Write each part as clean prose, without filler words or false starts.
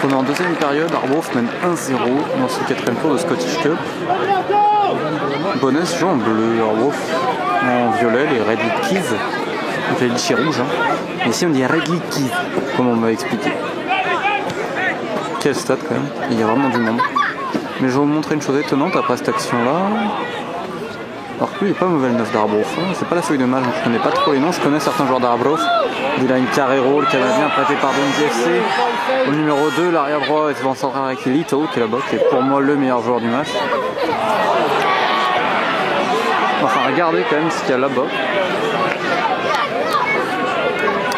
On est en deuxième période, Arbroath mène 1-0 dans ce quatrième tour de Scottish Cup. Bo'ness joue en bleu, Arbroath en violet, les Red Keys. Donc les lichis rouges. Hein. Ici on dit Red Keys, comme on m'a expliqué. Quel stade quand même, il y a vraiment du monde. Mais je vais vous montrer une chose étonnante après cette action-là. Alors que lui, il n'est pas mauvais le 9 d'Arbroath. Hein. C'est pas la feuille de match, donc je connais pas trop les noms. Je connais certains joueurs d'Arbroath. Dylan Carrero, le Canadien prêté par Dundee FC. Au numéro 2, l'arrière droit est en central avec Lito, qui est là-bas, qui est pour moi le meilleur joueur du match. Enfin, regardez quand même ce qu'il y a là-bas.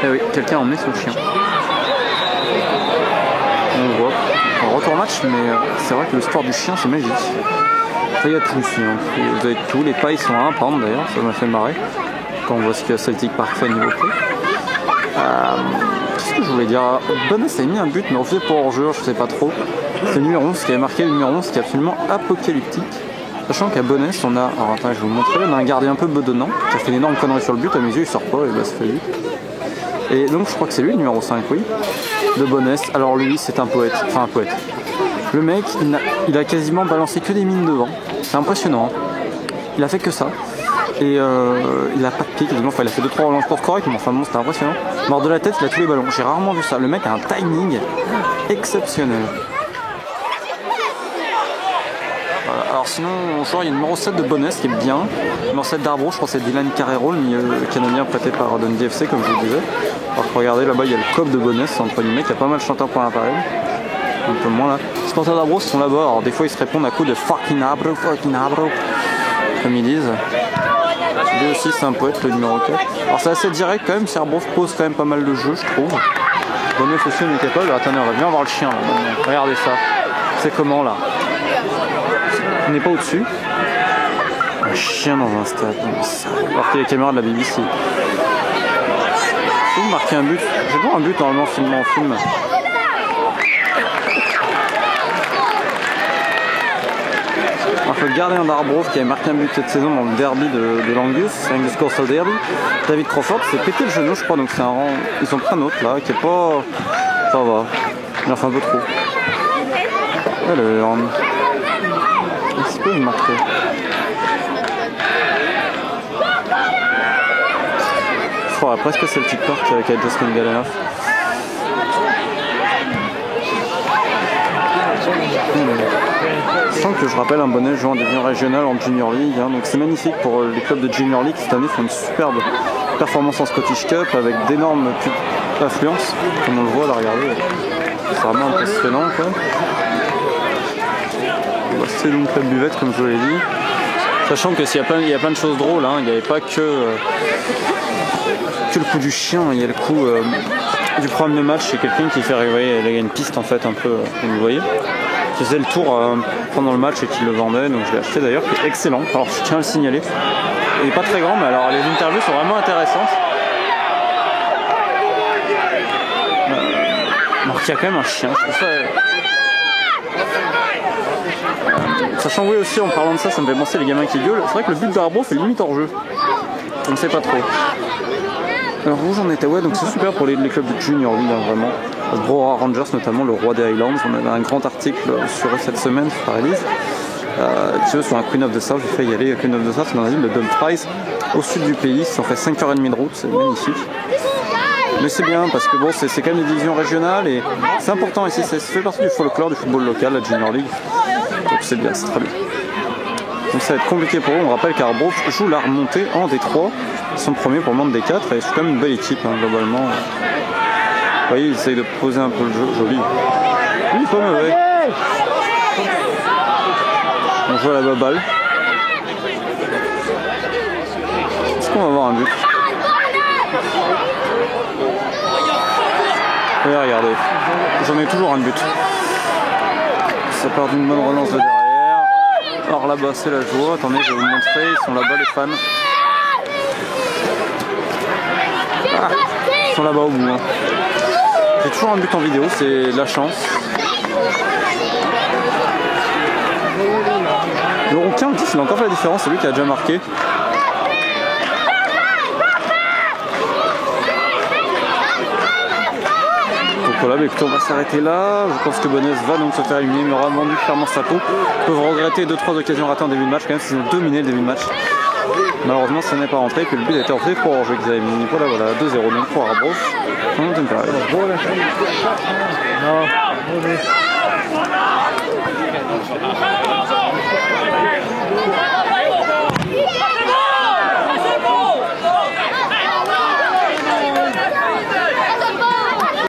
Eh oui, quelqu'un a emmené son chien. On le voit. En retour match, mais c'est vrai que le sport du chien, c'est magique. Il y a tout ici, hein. Vous avez tout, les pailles sont à 1 pound d'ailleurs, ça m'a fait marrer quand on voit ce que Celtic Park fait niveau prix. Qu'est-ce que je voulais dire? Bo'ness a mis un but mais refusé pour hors-jeu, je sais pas trop. C'est le numéro 11 qui avait marqué, le numéro 11 qui est absolument apocalyptique. Sachant qu'à Bo'ness on a, alors attends, je vais vous montrer, on a un gardien un peu bedonnant qui a fait une énorme connerie sur le but, à mes yeux il sort pas et bah ça fait lui. Et donc je crois que c'est lui le numéro 5, oui, de Bo'ness. Alors lui c'est un poète, enfin un poète. Le mec il a quasiment balancé que des mines devant. C'est impressionnant, il a fait que ça. Et il a pas de pied quasiment, enfin il a fait 2-3 relances pour correct, mais enfin bon c'était impressionnant. Mort de la tête, il a tous les ballons, j'ai rarement vu ça. Le mec a un timing exceptionnel. Voilà. Alors sinon, il y a le numéro 7 de Bo'ness qui est bien. Le numéro 7 d'Arbroath, je crois que c'est Dylan Carrero, le Canadien prêté par Dundee FC comme je vous disais. Alors regardez là-bas, il y a le cop de Bo'ness, entre guillemets, qui a pas mal chanté en point d'appareil. Un peu moins là. Les supporters d'Arbroath sont là-bas, alors des fois ils se répondent à coups de fucking Arbroath, comme ils disent. Lui aussi c'est un poète, le numéro 4. Alors c'est assez direct quand même, Arbroath pose quand même pas mal de jeux je trouve. Bo'ness aussi on est capable. Attendez, on va bien voir le chien là. Regardez ça. C'est comment là? On n'est pas au-dessus. Un chien dans un stade. Alors qu'il y a les caméras de la BBC. Je vais marquer un but. J'ai voir un but normalement filmé en film. Alors le gardien d'Arbroath qui avait marqué un but cette saison dans le derby de l'Angus Coastal Derby, David Crawford s'est pété le genou je crois, donc c'est un rang. Ils ont pris un autre là qui est pas. Ça va. Il en fait un peu trop. Alors. Est-ce qu'il peut me marquer? Je crois presque Celtic Park avec Justin Galanoff. Je sens que je rappelle un Bo'ness jouant en division régionale en Junior League, hein, donc c'est magnifique pour les clubs de Junior League qui cette année font une superbe performance en Scottish Cup avec d'énormes affluences, comme on le voit là, regardez, c'est vraiment impressionnant quoi. C'est donc club buvette comme je vous l'ai dit, sachant que s'il y a plein de choses drôles, hein, il n'y avait pas que le coup du chien, il y a le coup du problème de match, c'est quelqu'un qui fait arriver, il y a une piste en fait un peu, comme vous voyez, qui faisait le tour pendant le match et qui le vendait, donc je l'ai acheté d'ailleurs, qui est excellent, alors je tiens à le signaler. Il n'est pas très grand, mais alors les interviews sont vraiment intéressantes. Alors qu'il y a quand même un chien, je trouve ça... Sachant oui aussi, en parlant de ça, ça me fait penser les gamins qui gueulent, c'est vrai que le but d'Arbroath fait limite hors jeu, on ne sait pas trop. Alors où j'en étais, ouais, donc c'est super pour les clubs de Junior League, hein, vraiment. Brora Rangers notamment, le roi des Highlands, on avait un grand article sur eux cette semaine par Elise. Sur un Queen of the South, j'ai fait y aller. Queen of the South, c'est dans la ville de Dumfries, au sud du pays, ils ont fait 5h30 de route, c'est magnifique. Mais c'est bien parce que bon, c'est quand même des divisions régionales et c'est important ici, ça fait partie du folklore du football local, la Junior League. Donc c'est bien, c'est très bien. Donc ça va être compliqué pour eux, on rappelle qu'Arbroath joue la remontée en D3, ils sont premiers pour le monde D4 et c'est quand même une belle équipe hein, globalement. Vous voyez, ils essayent de poser un peu le jeu, joli. Oui, pas mauvais. On joue à la baballe. Est-ce qu'on va avoir un but? Et regardez, j'en ai toujours un but. Ça part d'une bonne relance de derrière. Alors là-bas c'est la joie, attendez je vais vous montrer, ils sont là-bas les fans. Ah, ils sont là-bas au bout. Hein. J'ai toujours un but en vidéo, c'est de la chance. Le rouquin, il a encore fait la différence, c'est lui qui a déjà marqué. Donc voilà, Voilà, mais écoutez, on va s'arrêter là. Je pense que Bonnez va donc se faire éliminer, mais aura vendu clairement sa peau. Ils peuvent regretter 2-3 occasions ratées en début de match, quand même, s'ils ont dominé le début de match. Malheureusement, ça n'est pas rentré, et puis le but a été refait pour hors-jeu qu'ils avaient mis. Voilà, 2-0 donc pour Arbroath en deuxième période. Non,